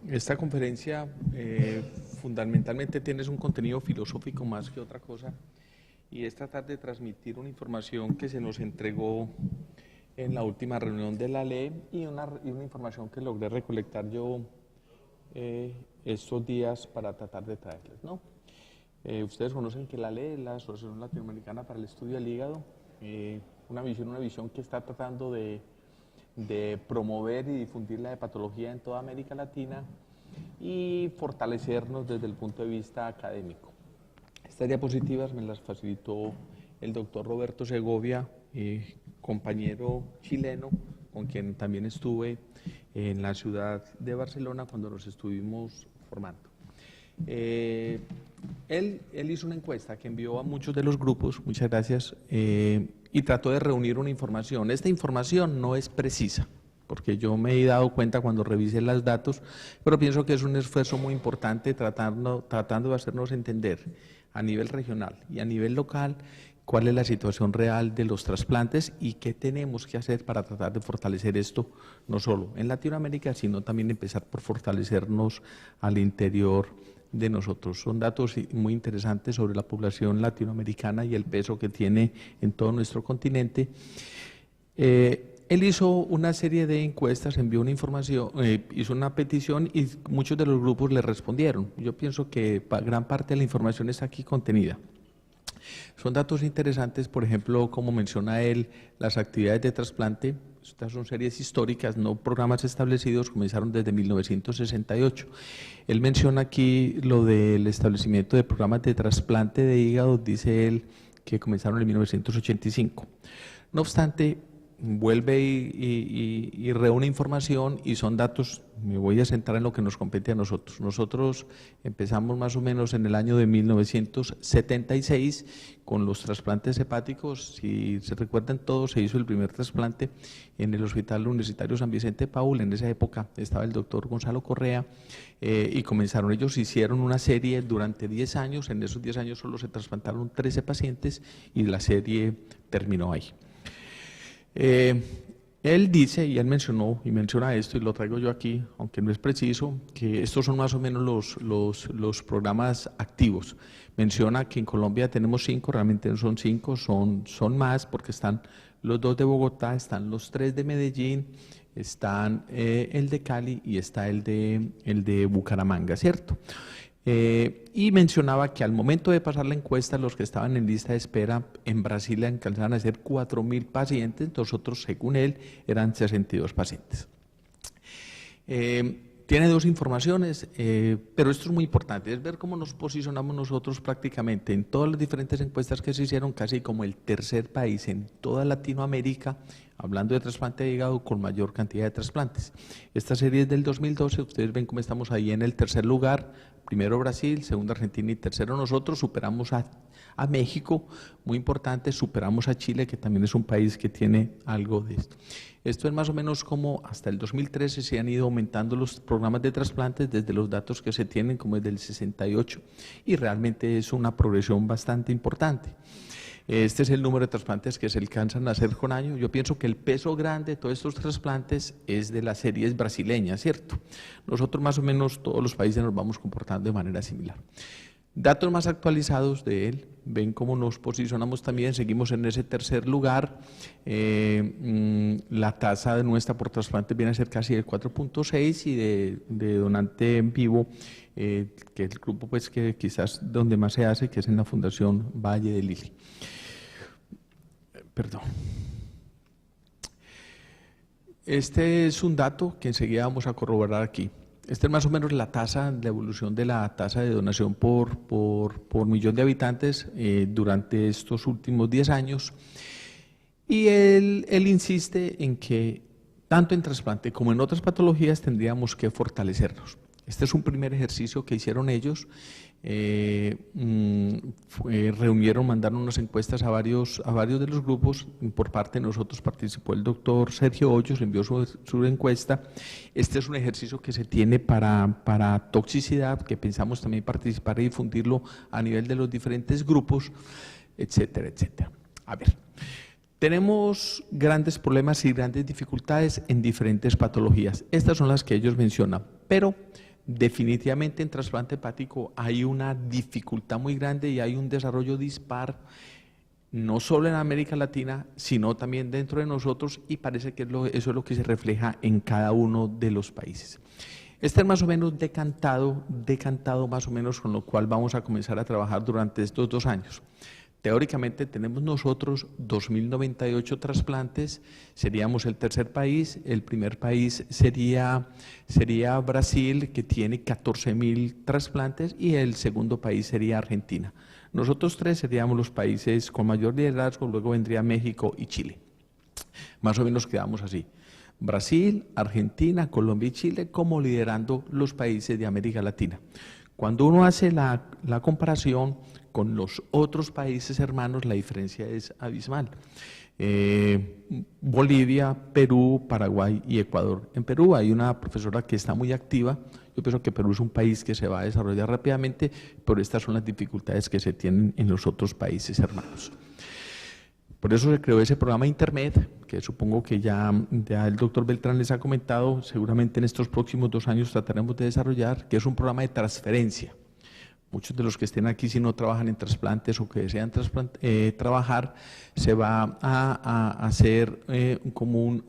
esta conferencia fundamentalmente tiene un contenido filosófico más que otra cosa, y es tratar de transmitir una información que se nos entregó en la última reunión de la ley y una información que logré recolectar yo estos días para tratar de traerles, ¿no? Ustedes conocen que la ley es la Asociación Latinoamericana para el Estudio del Hígado, una visión que está tratando de promover y difundir la hepatología en toda América Latina y fortalecernos desde el punto de vista académico. Estas diapositivas me las facilitó el doctor Roberto Segovia, compañero chileno, con quien también estuve en la ciudad de Barcelona cuando nos estuvimos formando. Él hizo una encuesta que envió a muchos de los grupos, muchas gracias, y trató de reunir una información. Esta información no es precisa, porque yo me he dado cuenta cuando revisé los datos, pero pienso que es un esfuerzo muy importante tratando de hacernos entender a nivel regional y a nivel local cuál es la situación real de los trasplantes y qué tenemos que hacer para tratar de fortalecer esto, no solo en Latinoamérica, sino también empezar por fortalecernos al interior de nosotros. Son datos muy interesantes sobre la población latinoamericana y el peso que tiene en todo nuestro continente. Él hizo una serie de encuestas, envió una información, hizo una petición y muchos de los grupos le respondieron. Yo pienso que gran parte de la información está aquí contenida. Son datos interesantes, por ejemplo, como menciona él, las actividades de trasplante. Estas son series históricas, no programas establecidos, comenzaron desde 1968. Él menciona aquí lo del establecimiento de programas de trasplante de hígado, dice él que comenzaron en 1985. No obstante, vuelve y reúne información y son datos, me voy a centrar en lo que nos compete a nosotros. Nosotros empezamos más o menos en el año de 1976 con los trasplantes hepáticos. Si se recuerdan todos, se hizo el primer trasplante en el Hospital Universitario San Vicente Paul. En esa época estaba el doctor Gonzalo Correa y comenzaron. Ellos hicieron una serie durante 10 años, en esos 10 años solo se trasplantaron 13 pacientes y la serie terminó ahí. Él dice, y él menciona esto, y lo traigo yo aquí, aunque no es preciso, que estos son más o menos los programas activos. Menciona que en Colombia tenemos 5, realmente no son 5, son más, porque están los 2 de Bogotá, están los 3 de Medellín, están el de Cali y está el de Bucaramanga, ¿cierto? Y mencionaba que al momento de pasar la encuesta, los que estaban en lista de espera en Brasil alcanzaban a ser 4.000 pacientes, nosotros, según él, eran 62 pacientes. Tiene 2 informaciones, pero esto es muy importante, es ver cómo nos posicionamos nosotros prácticamente en todas las diferentes encuestas que se hicieron, casi como el tercer país en toda Latinoamérica, hablando de trasplante de hígado, con mayor cantidad de trasplantes. Esta serie es del 2012, ustedes ven cómo estamos ahí en el tercer lugar, primero Brasil, segundo Argentina y tercero nosotros, superamos a México, muy importante, superamos a Chile, que también es un país que tiene algo de esto. Esto es más o menos como hasta el 2013 se han ido aumentando los programas de trasplantes desde los datos que se tienen, como es del 68, y realmente es una progresión bastante importante. Este es el número de trasplantes que se alcanzan a hacer con año. Yo pienso que el peso grande de todos estos trasplantes es de las series brasileñas, ¿cierto? Nosotros más o menos todos los países nos vamos comportando de manera similar. Datos más actualizados de él, ven cómo nos posicionamos también, seguimos en ese tercer lugar. La tasa de nuestra por trasplante viene a ser casi de 4.6 y de donante en vivo, que es el grupo pues, que quizás donde más se hace, que es en la Fundación Valle de Lili. Perdón. Este es un dato que enseguida vamos a corroborar aquí. Esta es más o menos la evolución de la tasa de donación por millón de habitantes durante estos últimos 10 años. Y él insiste en que tanto en trasplante como en otras patologías tendríamos que fortalecernos. Este es un primer ejercicio que hicieron ellos. Reunieron, mandaron unas encuestas a varios de los grupos. Por parte de nosotros participó el doctor Sergio Hoyos, envió su encuesta. Este es un ejercicio que se tiene para toxicidad, que pensamos también participar y difundirlo a nivel de los diferentes grupos, etcétera, etcétera. A ver, tenemos grandes problemas y grandes dificultades en diferentes patologías. Estas son las que ellos mencionan, pero Definitivamente en trasplante hepático hay una dificultad muy grande y hay un desarrollo dispar, no solo en América Latina, sino también dentro de nosotros, y parece que eso es lo que se refleja en cada uno de los países. Este es más o menos decantado más o menos con lo cual vamos a comenzar a trabajar durante estos 2 años. Teóricamente tenemos nosotros 2.098 trasplantes, seríamos el tercer país, el primer país sería Brasil, que tiene 14.000 trasplantes, y el segundo país sería Argentina. Nosotros 3 seríamos los países con mayor liderazgo, luego vendría México y Chile. Más o menos quedamos así. Brasil, Argentina, Colombia y Chile como liderando los países de América Latina. Cuando uno hace la comparación con los otros países hermanos, la diferencia es abismal. Bolivia, Perú, Paraguay y Ecuador. En Perú hay una profesora que está muy activa. Yo pienso que Perú es un país que se va a desarrollar rápidamente, pero estas son las dificultades que se tienen en los otros países hermanos. Por eso se creó ese programa Intermed, que supongo que ya el doctor Beltrán les ha comentado, seguramente en estos próximos 2 años trataremos de desarrollar, que es un programa de transferencia. Muchos de los que estén aquí, si no trabajan en trasplantes o que desean trabajar, se va a hacer como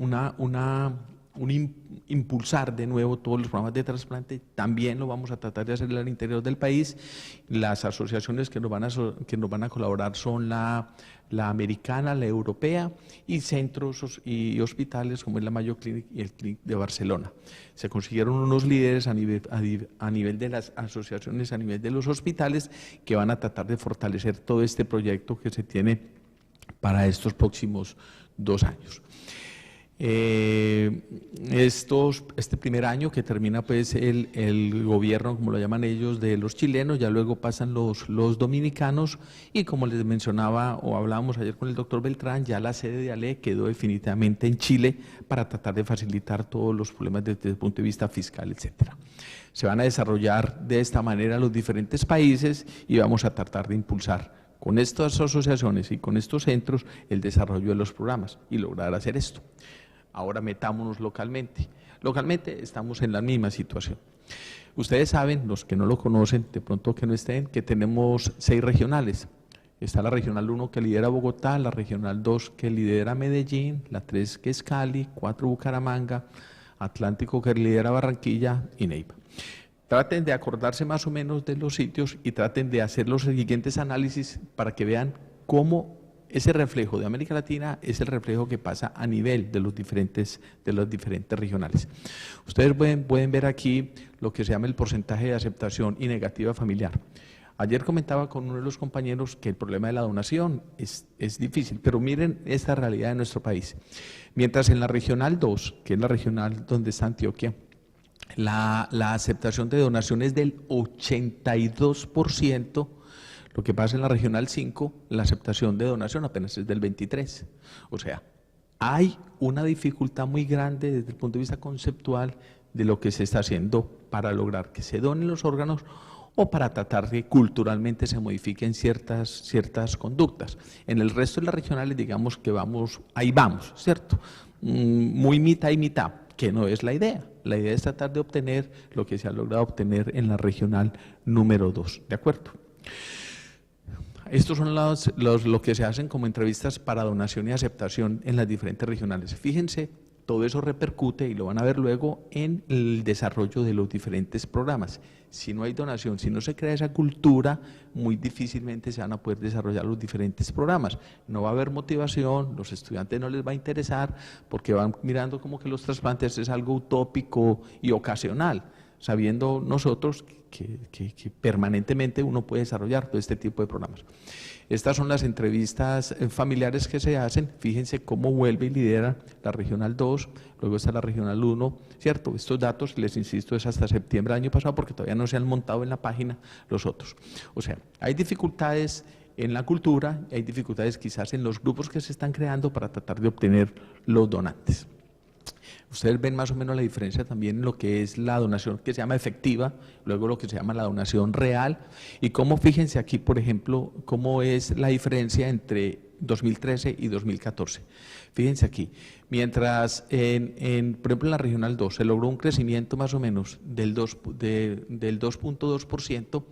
impulsar de nuevo todos los programas de trasplante. También lo vamos a tratar de hacer al interior del país. Las asociaciones que nos van a colaborar son la americana, la europea, y centros y hospitales como es la Mayo Clinic y el Clinic de Barcelona. Se consiguieron unos líderes a nivel de las asociaciones, a nivel de los hospitales, que van a tratar de fortalecer todo este proyecto que se tiene para estos próximos 2 años. Este primer año que termina pues el gobierno, como lo llaman ellos, de los chilenos, ya luego pasan los dominicanos, y como les mencionaba o hablábamos ayer con el doctor Beltrán, ya la sede de ALE quedó definitivamente en Chile para tratar de facilitar todos los problemas desde el punto de vista fiscal, etcétera. Se van a desarrollar de esta manera los diferentes países y vamos a tratar de impulsar con estas asociaciones y con estos centros el desarrollo de los programas y lograr hacer esto. Ahora metámonos localmente. Localmente estamos en la misma situación. Ustedes saben, los que no lo conocen, de pronto que no estén, que tenemos 6 regionales. Está la Regional 1 que lidera Bogotá, la Regional 2 que lidera Medellín, la 3 que es Cali, 4 Bucaramanga, Atlántico que lidera Barranquilla y Neiva. Traten de acordarse más o menos de los sitios y traten de hacer los siguientes análisis para que vean cómo ese reflejo de América Latina es el reflejo que pasa a nivel de los diferentes regionales. Ustedes pueden ver aquí lo que se llama el porcentaje de aceptación y negativa familiar. Ayer comentaba con uno de los compañeros que el problema de la donación es difícil, pero miren esta realidad de nuestro país. Mientras en la Regional 2, que es la regional donde está Antioquia, la aceptación de donación es del 82%, lo que pasa en la Regional 5, la aceptación de donación apenas es del 23%. O sea, hay una dificultad muy grande desde el punto de vista conceptual de lo que se está haciendo para lograr que se donen los órganos o para tratar de que culturalmente se modifiquen ciertas conductas. En el resto de las regionales, digamos que ahí vamos, ¿cierto? Muy mitad y mitad, que no es la idea. La idea es tratar de obtener lo que se ha logrado obtener en la regional número 2, ¿de acuerdo? Estos son lo que se hacen como entrevistas para donación y aceptación en las diferentes regionales. Fíjense, todo eso repercute, y lo van a ver luego, en el desarrollo de los diferentes programas. Si no hay donación, si no se crea esa cultura, muy difícilmente se van a poder desarrollar los diferentes programas. No va a haber motivación, los estudiantes no les va a interesar, porque van mirando como que los trasplantes es algo utópico y ocasional, sabiendo nosotros que permanentemente uno puede desarrollar todo este tipo de programas. Estas son las entrevistas familiares que se hacen. Fíjense cómo vuelve y lidera la Regional 2, luego está la Regional 1, ¿cierto? Estos datos, les insisto, es hasta septiembre del año pasado porque todavía no se han montado en la página los otros. O sea, hay dificultades en la cultura, hay dificultades quizás en los grupos que se están creando para tratar de obtener los donantes. Ustedes ven más o menos la diferencia también en lo que es la donación que se llama efectiva, luego lo que se llama la donación real, y cómo, fíjense aquí, por ejemplo, cómo es la diferencia entre 2013 y 2014. Fíjense aquí, mientras por ejemplo en la Regional 2 se logró un crecimiento más o menos del 2.2%,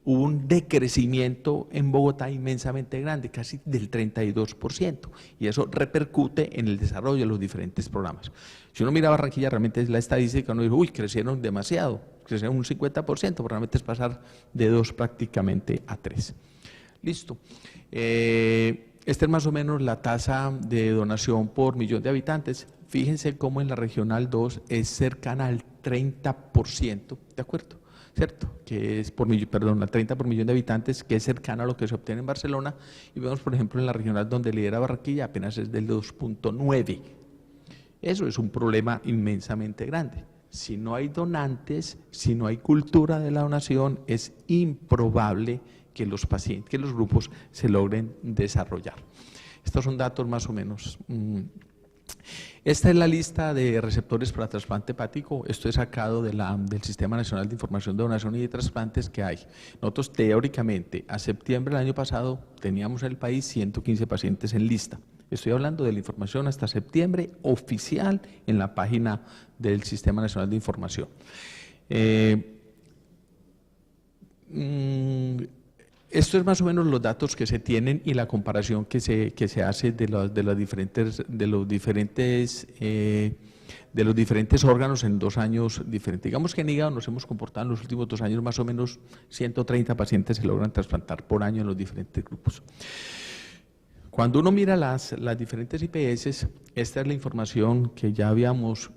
hubo un decrecimiento en Bogotá inmensamente grande, casi del 32%, y eso repercute en el desarrollo de los diferentes programas. Si uno mira Barranquilla, realmente es la estadística, uno dice, uy, crecieron demasiado, crecieron un 50%, pero realmente es pasar de 2 prácticamente a 3. Listo. Esta es más o menos la tasa de donación por millón de habitantes. Fíjense cómo en la Regional 2 es cercana al 30%, ¿de acuerdo? ¿Cierto? Que es al 30 por millón de habitantes, que es cercano a lo que se obtiene en Barcelona. Y vemos, por ejemplo, en la Regional donde lidera Barranquilla, apenas es del 2.9. Eso es un problema inmensamente grande. Si no hay donantes, si no hay cultura de la donación, es improbable que los pacientes, que los grupos se logren desarrollar. Estos son datos más o menos. Esta es la lista de receptores para trasplante hepático. Esto es sacado del Sistema Nacional de Información de Donación y de Trasplantes que hay. Nosotros teóricamente a septiembre del año pasado teníamos en el país 115 pacientes en lista. Estoy hablando de la información hasta septiembre oficial en la página del Sistema Nacional de Información. Esto es más o menos los datos que se tienen y la comparación que se hace de los diferentes órganos en 2 años diferentes. Digamos que en hígado nos hemos comportado en los últimos 2 años más o menos 130 pacientes se logran trasplantar por año en los diferentes grupos. Cuando uno mira las diferentes IPS, esta es la información que ya habíamos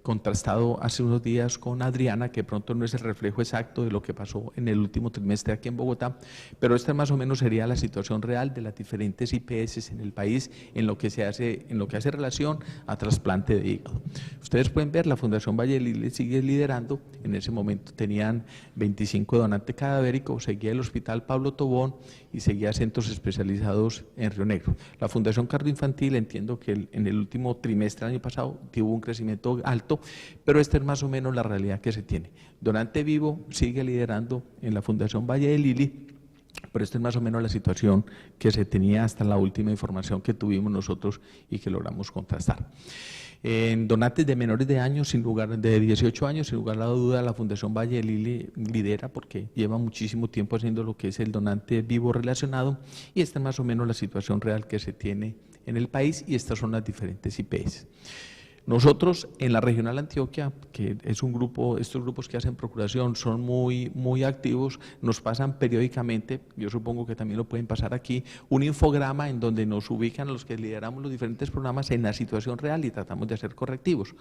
contrastado hace unos días con Adriana, que pronto no es el reflejo exacto de lo que pasó en el último trimestre aquí en Bogotá, pero esta más o menos sería la situación real de las diferentes IPS en el país en lo que hace relación a trasplante de hígado. Ustedes pueden ver, la Fundación Valle del Lili sigue liderando, en ese momento tenían 25 donantes cadavéricos, seguía el Hospital Pablo Tobón y seguía centros especializados en Río Negro. La Fundación Cardioinfantil, entiendo que en el último trimestre del año pasado tuvo un crecimiento alto, pero esta es más o menos la realidad que se tiene. Donante vivo sigue liderando en la Fundación Valle del Lili, pero esta es más o menos la situación que se tenía hasta la última información que tuvimos nosotros y que logramos contrastar. En donantes de menores de años, de 18 años, sin lugar a la duda, la Fundación Valle del Lili lidera porque lleva muchísimo tiempo haciendo lo que es el donante vivo relacionado y esta es más o menos la situación real que se tiene en el país y estas son las diferentes IPS. Nosotros en la Regional Antioquia, que es un grupo, estos grupos que hacen procuración son muy activos, nos pasan periódicamente, yo supongo que también lo pueden pasar aquí, un infograma en donde nos ubican a los que lideramos los diferentes programas en la situación real y tratamos de hacer correctivos.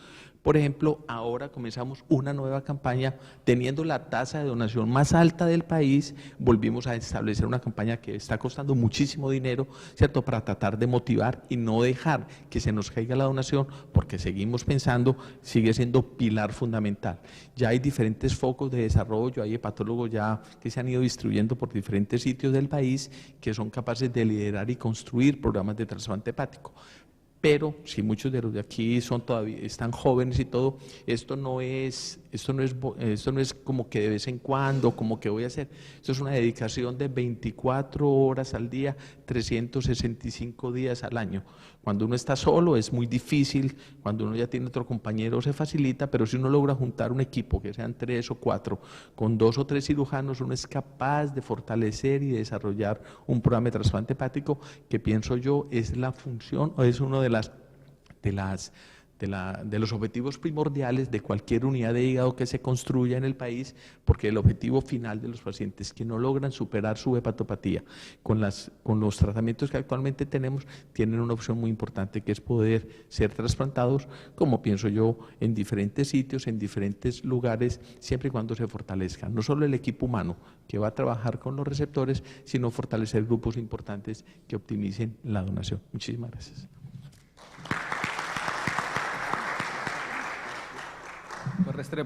Por ejemplo, ahora comenzamos una nueva campaña, teniendo la tasa de donación más alta del país, volvimos a establecer una campaña que está costando muchísimo dinero, ¿cierto?, para tratar de motivar y no dejar que se nos caiga la donación, porque seguimos pensando, sigue siendo pilar fundamental. Ya hay diferentes focos de desarrollo, hay hepatólogos ya que se han ido distribuyendo por diferentes sitios del país que son capaces de liderar y construir programas de trasplante hepático. Pero si muchos de los de aquí están jóvenes y todo, esto no es como que de vez en cuando, como que voy a hacer. Esto es una dedicación de 24 horas al día, 365 días al año. Cuando uno está solo es muy difícil, cuando uno ya tiene otro compañero se facilita, pero si uno logra juntar un equipo, que sean 3 o 4, con 2 o 3 cirujanos, uno es capaz de fortalecer y desarrollar un programa de trasplante hepático que pienso yo es la función o es uno de los objetivos primordiales de cualquier unidad de hígado que se construya en el país, porque el objetivo final de los pacientes que no logran superar su hepatopatía con los tratamientos que actualmente tenemos, tienen una opción muy importante que es poder ser trasplantados, como pienso yo, en diferentes sitios, en diferentes lugares, siempre y cuando se fortalezca no solo el equipo humano que va a trabajar con los receptores, sino fortalecer grupos importantes que optimicen la donación. Muchísimas gracias. Correstre